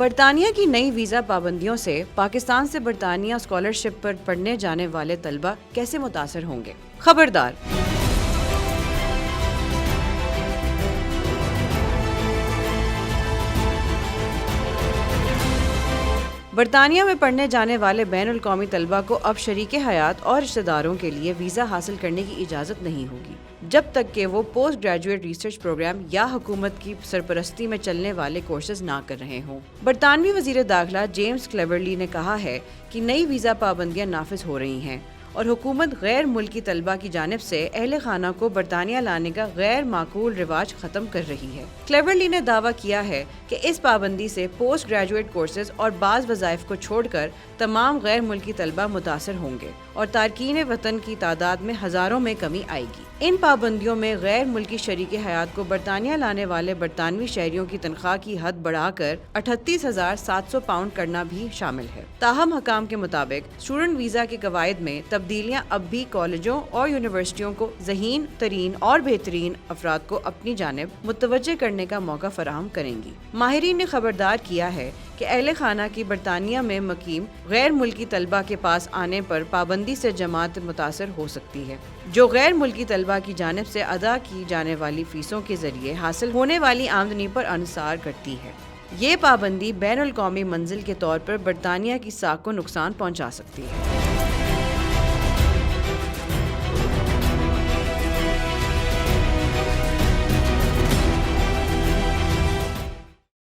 برطانیہ کی نئی ویزا پابندیوں سے پاکستان سے برطانیہ اسکالرشپ پر پڑھنے جانے والے طلبہ کیسے متاثر ہوں گے؟ خبردار! برطانیہ میں پڑھنے جانے والے بین الاقوامی طلبہ کو اب شریک حیات اور رشتہ داروں کے لیے ویزا حاصل کرنے کی اجازت نہیں ہوگی جب تک کہ وہ پوسٹ گریجویٹ ریسرچ پروگرام یا حکومت کی سرپرستی میں چلنے والے کورسز نہ کر رہے ہوں۔ برطانوی وزیر داخلہ جیمز کلیورلی نے کہا ہے کہ نئی ویزا پابندیاں نافذ ہو رہی ہیں اور حکومت غیر ملکی طلبہ کی جانب سے اہل خانہ کو برطانیہ لانے کا غیر معقول رواج ختم کر رہی ہے۔ کلیورلی نے دعویٰ کیا ہے کہ اس پابندی سے پوسٹ گریجویٹ کورسز اور بعض وظائف کو چھوڑ کر تمام غیر ملکی طلبہ متاثر ہوں گے اور تارکین وطن کی تعداد میں ہزاروں میں کمی آئے گی۔ ان پابندیوں میں غیر ملکی شریک حیات کو برطانیہ لانے والے برطانوی شہریوں کی تنخواہ کی حد بڑھا کر 38,700 پاؤنڈ کرنا بھی شامل ہے۔ تاہم حکام کے مطابق اسٹوڈنٹ ویزا کے قواعد میں تبدیلیاں اب بھی کالجوں اور یونیورسٹیوں کو ذہین ترین اور بہترین افراد کو اپنی جانب متوجہ کرنے کا موقع فراہم کریں گی۔ ماہرین نے خبردار کیا ہے کہ اہل خانہ کی برطانیہ میں مقیم غیر ملکی طلبہ کے پاس آنے پر پابندی سے جماعت متاثر ہو سکتی ہے، جو غیر ملکی طلبہ کی جانب سے ادا کی جانے والی فیسوں کے ذریعے حاصل ہونے والی آمدنی پر انحصار کرتی ہے۔ یہ پابندی بین الاقوامی منزل کے طور پر برطانیہ کی ساکھ کو نقصان پہنچا سکتی ہے۔